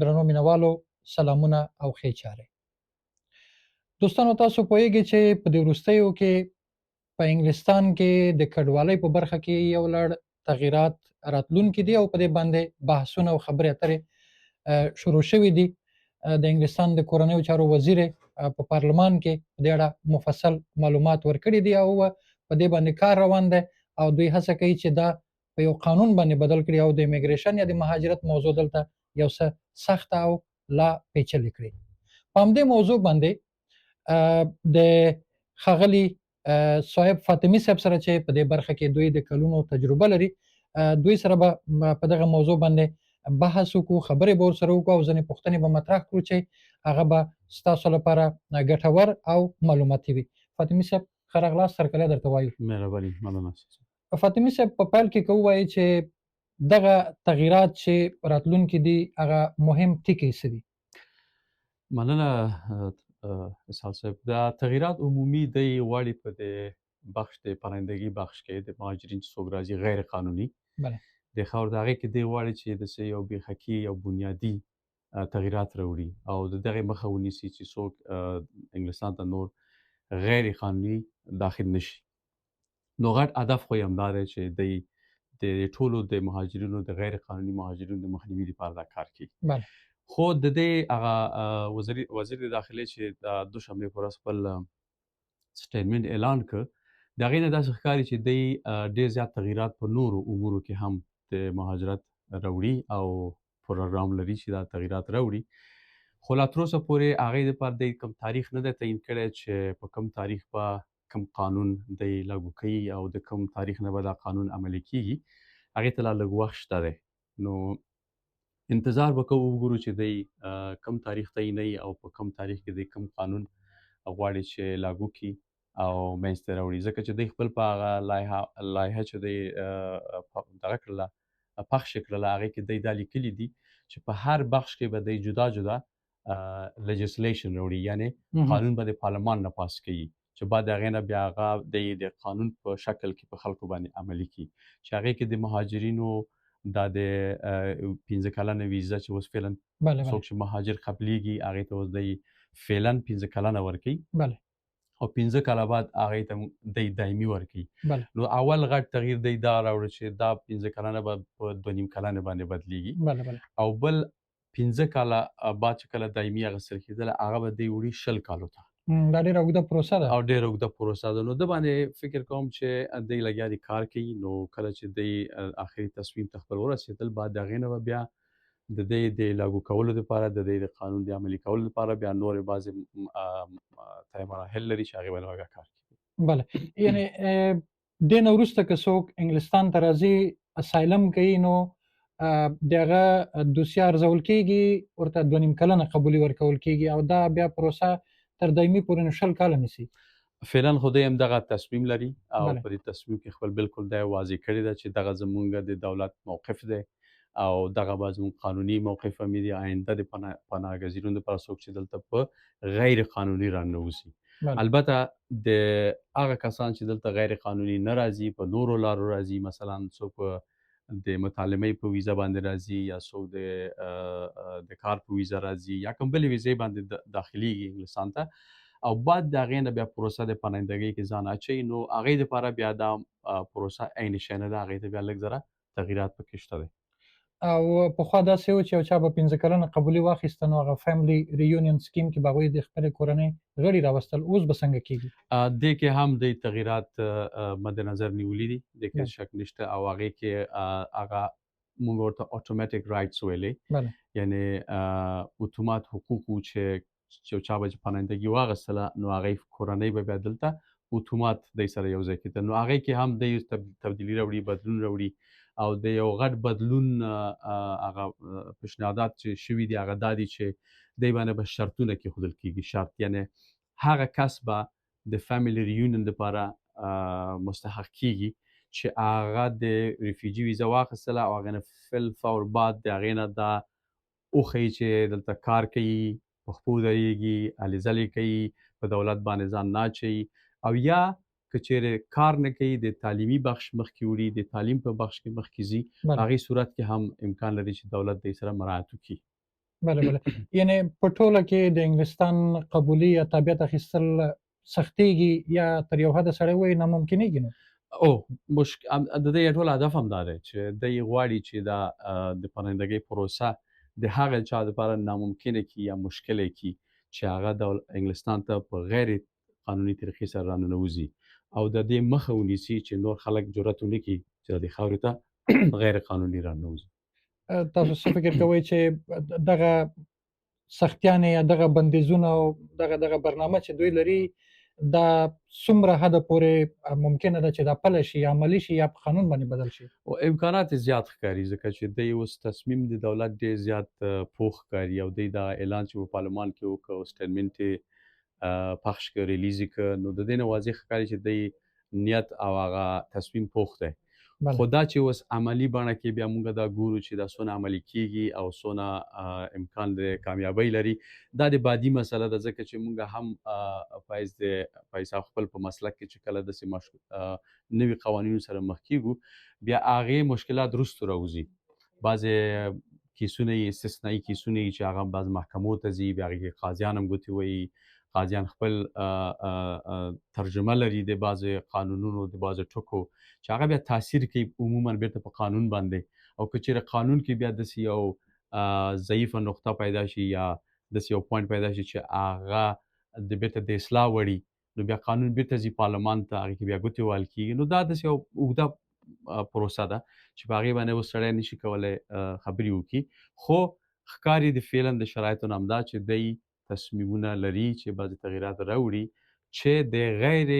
درنو مینوالو سلامونه او ښې چارې. دوستانو تاسو پوهیږئ چې په دې وروستیو کې په انګلستان کې د کډوالۍ په برخه کې یو لړ تغیرات راتلونکي دي او په دې باندې بحثونه او خبرې اترې شروع شوې دي. د انګلستان د کورنیو چارو وزیر په پارلمان کې په دې اړه مفصل معلومات ورکړي دي او په دې باندې کار روان دی او دوی هڅه کوي چې دا په یو قانون باندې بدل کړي او د ایمیګریشن یا د مهاجرت موضوع دلته یو څه سخت او لا پیچلې کړي. په همدې موضوع باندې د ښاغلي صاحب فاطمي صاحب سره چې په دې برخه کې دوی د کلونو تجربه لري، دوی سره به په دغه موضوع باندې بحث وکړو، خبرې به ورسره وکړو او ځینې پوښتنې به مطرح کړو چې هغه به ستاسو لپاره ګټور او معلوماتي وي. فاطمي صاحب ښه راغلاست، هرکلی درته وایو. مهرباني، مننه. فاطمي صاحب په پیل کې که ووایي چې دغه تغییرات چې راتلونکي دي هغه مهم ټکي څه دي؟ مننه اسحاق صاحب. دا تغییرات عمومي دی غواړي په د بخش د پناهندګي بخش کې د مهاجرین چې څوک راځي غیر قانوني بله د خاور د هغې کې دی غواړي چې د یو بېخکي او بنیادي تغییرات راوړي او د دغې مخه ونیسي چې څوک انګلستان ته نور غیر قانوني داخل نشي. نو غټ هدف خو یې همدا دی چې دی د ټولو د مهاجرینو د غیر قانوني مهاجرینو د مخنیوي لپاره دا کار کوي. بله خو د دې هغه وزیر داخلي چې د دوشنبې پر ورځ خپل سټیټمنټ اعلان کړ، د هغې نه داسې ښکاري چې دی ډېر زیات تغییرات په نورو امورو کې هم د مهاجرت راوړي او پروګرام لري چې دا تغییرات راوړي. خو لا تر اوسه پورې هغې دپاره دی کوم تاریخ نه دی تعیین کړی چې په کوم تاریخ به کوم قانون دی لاګو کوي او د کوم تاریخ نه به دا قانون عملي کیږي. هغې ته لا لږ وخت شته دی. نو انتظار وکړو وګورو چې دی کم تاریخ تعینوي او په کم تاریخ کې دی کم قانون غواړي چې لاګو کړي او منځته راوړي، ځکه چې دی خپل په هغه لایحه چې دی دغه کړله پخش کړله هغې کې دی دا لیکلي دي چې په هر بخش کې به دی جدا جدا لیجسلیشن راوړي، یعنی قانون به د پارلمان نه پاس کوي چې بعد د هغې نه بیا هغه دی د قانون په شکل کې په خلکو باندې عملي کړي، چې هغې کې د مهاجرینو دا د 15 کلنه ویزه چې اوس فعلا څوک چې مهاجر قبلیږي هغې ته اوس دی فعلا 15 کلنه ورکوي او 15 کاله بعد هغې ته دی دایمي ورکوي. نو اول غټ تغییر دی دا راوړي چې دا 15 کلنه به په 2.5 کلنه باندې بدلیږي او بل 15 کاله بعد چې کله دایمي اخیستل کېدله هغه به دی وړي 20 کالو ته. دا ډېره اوږده پروسه ده او ډېره اوږده پروسه ده. نو د باندې فکر کوم چې دی لګیا دی کار کوي. نو کله چې دی آخري تصمیم ته خپل ورسېدل بعد د هغې نه به بیا د دې د لاګو کولو لپاره د دې د قانون د عملي کولو لپاره بیا نورې بعضې طی مراحل لري چې هغې باندې به بیا کار کوي. بله، یعنې دې نه وروسته که څوک انګلستان ته راځي اسایلم کوي نو د هغه دوسیه ارزول کېږي، ورته 2.5 کلنه قبولي ورکول کېږي او دا بیا پروسه تر دایمي پورې 20 کاله نیسي. فعلا خو دی هم دغه تصمیم لري او په دې تصمیم کې خپل بالکل دی واضح کړی ده چې دغه زمونږ د دولت موقف دی او دغه به زموږ قانوني موقف هم دی آینده د پناهګزینو لپاره څوک چې دلته په غیر قانوني راننوځي. البته د هغه کسان چې دلته غیر قانوني نه راځي په نورو لارو راځي، مثلا څوک د مطالعې په ویزه باندې راځي یا څوک د کار په ویزه راځي یا کوم بلې ویزې باندې داخليږي انګلستان ته او بعد د هغې نه بیا پروسه د پناهندګۍ کې ځان اچوي، نو هغې دپاره بیا دا پروسه عین شی نه ده، هغې ته بیا لږ ذره تغییرات پکې شته دی. او پخوا داسې و چې یو چا به 15 کلنه قبولي واخیسته نو هغه فیملی ریونین سکیم کې به هغوی د خپلې کورنۍ غړي راوستل، اوس به څنګه کېږي؟ دې کې هم د تغییرات مد نظر نیولي دي، دې کې شک نشته او هغې کې هغه موږ ورته اتوماتیک رایټس ویلې، یعنې اتومات حقوق و چې یو چا به پناهندګي واخیستله نو هغې کورنۍ به بیا دلته اتومات دی سره یو ځای کېدل. نو هغې کې هم دی تبدیلي راوړي، بدلون راوړي او د یو غټ بدلون هغه پیشنهادات چې شوي دي هغه دا دي چې دی باندې به شرطونه کېښودل کېږي. شرط یعنې هغه کس به د فیملی ریونین لپاره مستحق کېږي چې هغه د ریفیوجي ویزه واخیستله او هغې نه فالفور بعد د هغې نه دا وښیي چې دلته کار کوي، په خپو درېږي، هلې ځلې کوي، په دولت باندې ځان نه اچوي او یا که چیرې کار نه کوي د تعلیمي بخش مخکې وړي، د تعلیم په بخش کې مخکې ځي، هغې صورت کې هم امکان لري چې دولت د سره مراعات وکړي. بله بله. یعنی په ټوله کې د انګلستان قبولي یا تابعیت اخیستل سختېږي یا تر یو حده سړی وایي ناممکنېږي نو؟ د دې ټول هدف هم دا دی چې دی غواړي چې دا د پناهندګۍ پروسه د هغه چا لپاره ناممکنه کړي یا مشکله کړي چې هغه د انګلستان ته په غیر قانوني طریقې سره راننوځي او د دې مخه ونیسي چې نور خلک جرأت ونه کړي چې د خاورې ته غیر قانوني راننوځي. تاسو څه فکر کوئ چې دغه سختیانې یا دغه بندیزونه او دغه برنامه چې دوی لري دا څومره حده پورې ممکنه ده چې دا پلی شي یا عملي شي یا په قانون باندې بدل شي؟ او امکانات زیات ښکاري ځکه چې دی اوس تصمیم د دولت ډېر زیات پوخ ښکاري او دی دا اعلان چې په پارلمان کې وکړ او سټیټمنټ یې پخش کړ ریلیز یې کړ نو د دې نه واضح ښکاري چې دی نیت او هغه تصمیم پوخ دی. بله. خو دا چې اوس عملي بڼه کې بیا موږ دا ګورو چې دا څونه عملي کیږي او څونه امکان د کامیابۍ لري دا د بعدي مسله ده ځکه چې موږ هم فایز صاحب خپل په مسلک کې چې کله داسې نوي قوانینو سره مخ کیږو بیا هغې مشکلات وروستو راوځي. بعضې کیسونه یې استثنایي کیسونه یې چې هغه بعض محکمو ته ځي بیا هغې کې قاضیان هم ګوتې وهي قاضیان خپل ترجمه لري د بعضې قانونونو د بعضې ټکو چې هغه بیا تاثیر کوي عموما بیرته په قانون باندې او که چیرې قانون کې بیا داسې یو ضعیفه نقطه پیدا شي یا داسې یو پوینټ پیدا شي چې هغه د بیرته د اصلاح وړي نو بیا قانون بیرته ځي پارلمان ته هغې کې بیا ګوتې وهل کېږي نو دا داسې یو اوږده پروسه ده چې په هغې باندې اوس سړی نشي کولی خبرې وکړي خو ښکاري د فعلا د شرایطو نه همدا چې دی تصمیمونه لري چې بعضې تغییرات راوړي چې د غیر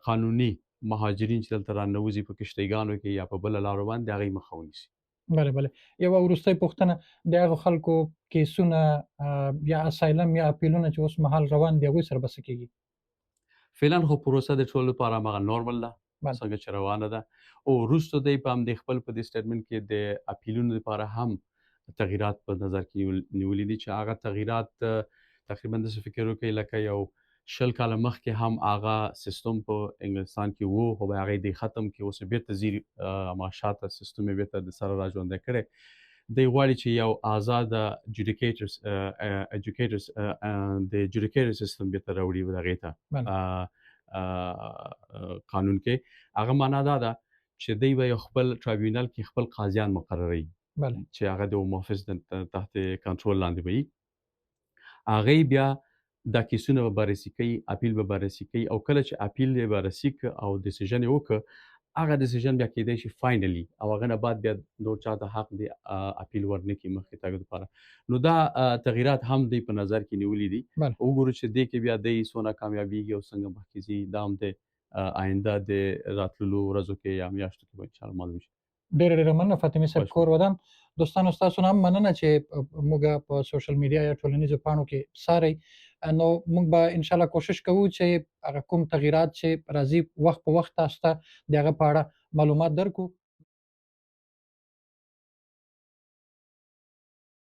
قانوني مهاجرین چې دلته راننوځي په کشتیګانو کې یا په بله لارو باندې د هغې مخه ونیسي. بله بله. یوه وروستۍ پوښتنه د هغو خلکو کیسونه یا اسایلم یا اپیلونه چې اوس مهال روان دي هغوی سره به څه کېږي؟ فعلا خو پروسه د ټولو لپاره هماغه نورمل ده بله. څنګه چې روانه ده او وروسته دی په همدې خپل په دې سټیټمنټ کې د اپیلونو لپاره هم تغییرات په نظر کې نیولي دي چې هغه تغییرات تقریبا داسې فکر وکړئ لکه یو 20 کاله مخکې هم هغه سیستم په انګلستان کې وو خو بیا هغې دی ختم کړي اوس یې بیرته ځي هماغه شاته سیستم یې بیرته د سره را ژوندی کړی دی غواړي چې یو آزاده ایجوکیټرز د جوډیکیټر سیستم بیرته راوړي هغې ته قانون کې هغه معنا دا ده چې دی به یو خپل ټرایبیونل کې خپل قاضیان مقرروي چې هغه د محافظ تحت کنټرول لاندې به وي هغې بیا دا کیسونه به بررسي کوي اپیل به بررسي کوي او کله چې اپیل یې بررسي کړ او ډیسیژن یې وکړ هغه ډیسیژن بیا کیدای شي فاینلی او هغه نه بعد بیا نور چاته حق دی اپیل ورنه کړي مخکې تګ لپاره نو دا تغییرات هم دی په نظر کې نیولي دي وګورو چې دې کې بیا دی څونه کامیابیږي او څنګه مخکې ځي دا هم د آینده د راتللو ورځو کې یا میاشتو کې به انشاءالله معلوم شي. ډېره مننه فاطمي صاحب کور ودان. دوستانو ستاسو نه هم مننه چې موږ په سوشل میډیا یا ټولنیزو پاڼو کې څارئ نو موږ به انشاءالله کوشش کوو چې هغه کوم تغییرات چې راځي وخت په وخت تاسو ته د هغه په اړه معلومات درکړو.